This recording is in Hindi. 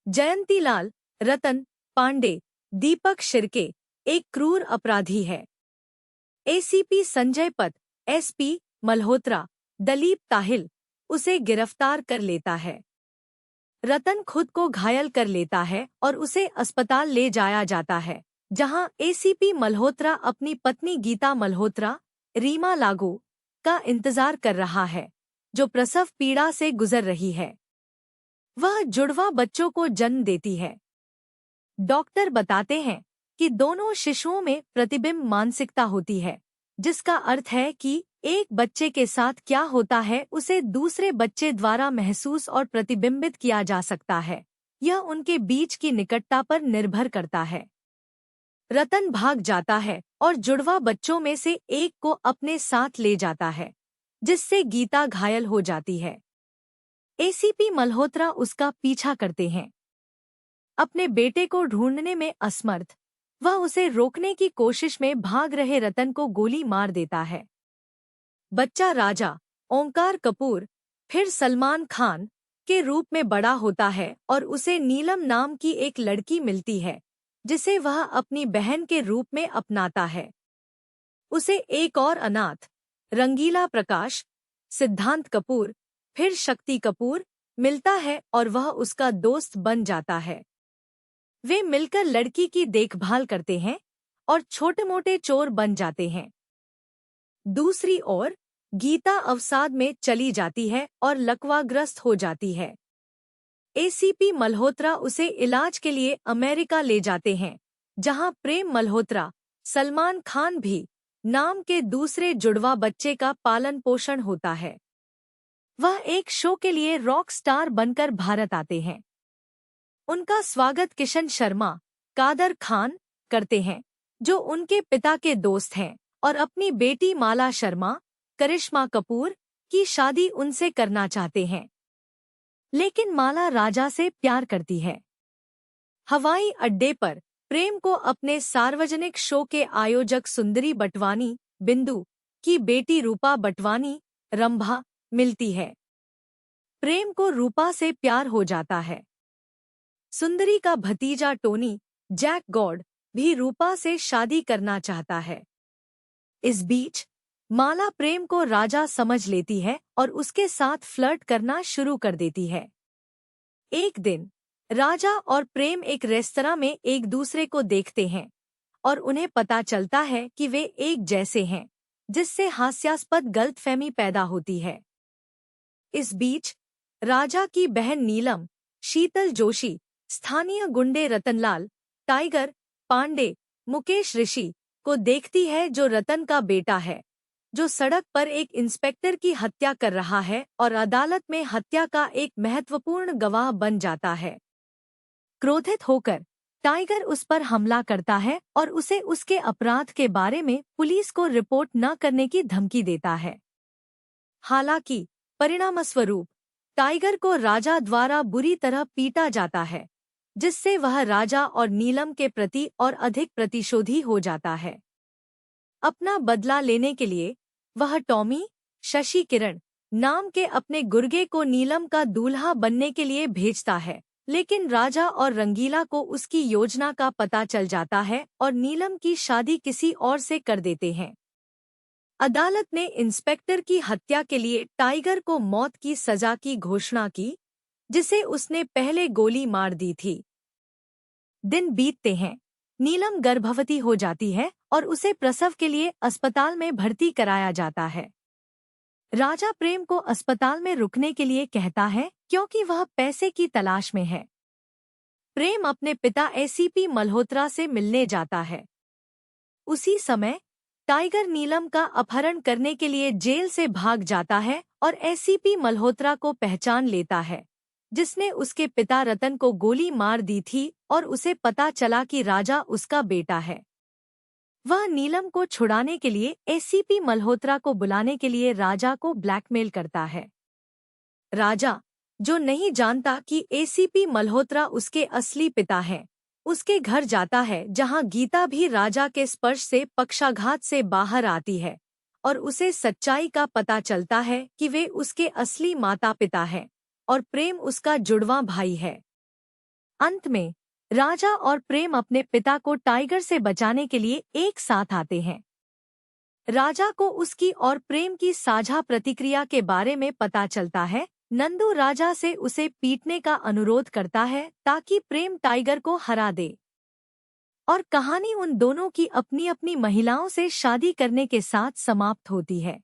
जयंतीलाल, रतन, पांडे, दीपक शिर्के एक क्रूर अपराधी है। एसीपी संजय पत, एसपी मल्होत्रा, दलीप ताहिल उसे गिरफ्तार कर लेता है। रतन खुद को घायल कर लेता है और उसे अस्पताल ले जाया जाता है, जहां एसीपी मल्होत्रा अपनी पत्नी गीता मल्होत्रा, रीमा लागू, का इंतजार कर रहा है, जो प्रसव पीड़ा से गुजर रही है। वह जुड़वा बच्चों को जन्म देती है। डॉक्टर बताते हैं कि दोनों शिशुओं में प्रतिबिंब मानसिकता होती है, जिसका अर्थ है कि एक बच्चे के साथ क्या होता है उसे दूसरे बच्चे द्वारा महसूस और प्रतिबिंबित किया जा सकता है। यह उनके बीच की निकटता पर निर्भर करता है। रतन भाग जाता है और जुड़वा बच्चों में से एक को अपने साथ ले जाता है, जिससे गीता घायल हो जाती है। एसीपी मल्होत्रा उसका पीछा करते हैं। अपने बेटे को ढूंढने में असमर्थ, वह उसे रोकने की कोशिश में भाग रहे रतन को गोली मार देता है। बच्चा राजा, ओंकार कपूर, फिर सलमान खान के रूप में बड़ा होता है और उसे नीलम नाम की एक लड़की मिलती है, जिसे वह अपनी बहन के रूप में अपनाता है। उसे एक और अनाथ, रंगीला प्रकाश, सिद्धांत कपूर, फिर शक्ति कपूर मिलता है और वह उसका दोस्त बन जाता है। वे मिलकर लड़की की देखभाल करते हैं और छोटे-मोटे चोर बन जाते हैं। दूसरी ओर गीता अवसाद में चली जाती है और लकवाग्रस्त हो जाती है। एसीपी मल्होत्रा उसे इलाज के लिए अमेरिका ले जाते हैं, जहां प्रेम मल्होत्रा, सलमान खान भी नाम के दूसरे जुड़वा बच्चे का पालन पोषण होता है। वह एक शो के लिए रॉक स्टार बनकर भारत आते हैं। उनका स्वागत किशन शर्मा, कादर खान करते हैं, जो उनके पिता के दोस्त हैं और अपनी बेटी माला शर्मा, करिश्मा कपूर की शादी उनसे करना चाहते हैं। लेकिन माला राजा से प्यार करती है। हवाई अड्डे पर प्रेम को अपने सार्वजनिक शो के आयोजक सुंदरी बटवानी, बिंदु की बेटी रूपा बटवानी, रंभा मिलती है। प्रेम को रूपा से प्यार हो जाता है। सुंदरी का भतीजा टोनी, जैक गॉड, भी रूपा से शादी करना चाहता है। इस बीच माला प्रेम को राजा समझ लेती है और उसके साथ फ्लर्ट करना शुरू कर देती है। एक दिन राजा और प्रेम एक रेस्तरां में एक दूसरे को देखते हैं और उन्हें पता चलता है कि वे एक जैसे हैं, जिससे हास्यास्पद गलतफहमी पैदा होती है। इस बीच राजा की बहन नीलम, शीतल जोशी, स्थानीय गुंडे रतनलाल, टाइगर, पांडे, मुकेश ऋषि को देखती है, जो रतन का बेटा है, जो सड़क पर एक इंस्पेक्टर की हत्या कर रहा है और अदालत में हत्या का एक महत्वपूर्ण गवाह बन जाता है। क्रोधित होकर टाइगर उस पर हमला करता है और उसे उसके अपराध के बारे में पुलिस को रिपोर्ट न करने की धमकी देता है। हालांकि परिणामस्वरूप टाइगर को राजा द्वारा बुरी तरह पीटा जाता है, जिससे वह राजा और नीलम के प्रति और अधिक प्रतिशोधी हो जाता है। अपना बदला लेने के लिए वह टॉमी, शशि किरण नाम के अपने गुर्गे को नीलम का दूल्हा बनने के लिए भेजता है, लेकिन राजा और रंगीला को उसकी योजना का पता चल जाता है और नीलम की शादी किसी और से कर देते हैं। अदालत ने इंस्पेक्टर की हत्या के लिए टाइगर को मौत की सजा की घोषणा की, जिसे उसने पहले गोली मार दी थी। दिन बीतते हैं, नीलम गर्भवती हो जाती है और उसे प्रसव के लिए अस्पताल में भर्ती कराया जाता है। राजा प्रेम को अस्पताल में रुकने के लिए कहता है, क्योंकि वह पैसे की तलाश में है। प्रेम अपने पिता एसीपी मल्होत्रा से मिलने जाता है। उसी समय टाइगर नीलम का अपहरण करने के लिए जेल से भाग जाता है और एसीपी मल्होत्रा को पहचान लेता है, जिसने उसके पिता रतन को गोली मार दी थी और उसे पता चला कि राजा उसका बेटा है। वह नीलम को छुड़ाने के लिए एसीपी मल्होत्रा को बुलाने के लिए राजा को ब्लैकमेल करता है। राजा, जो नहीं जानता कि एसीपी मल्होत्रा उसके असली पिता हैं, उसके घर जाता है, जहां गीता भी राजा के स्पर्श से पक्षाघात से बाहर आती है और उसे सच्चाई का पता चलता है कि वे उसके असली माता पिता हैं और प्रेम उसका जुड़वां भाई है। अंत में राजा और प्रेम अपने पिता को टाइगर से बचाने के लिए एक साथ आते हैं। राजा को उसकी और प्रेम की साझा प्रतिक्रिया के बारे में पता चलता है। नंदू राजा से उसे पीटने का अनुरोध करता है ताकि प्रेम टाइगर को हरा दे। और कहानी उन दोनों की अपनी अपनी महिलाओं से शादी करने के साथ समाप्त होती है।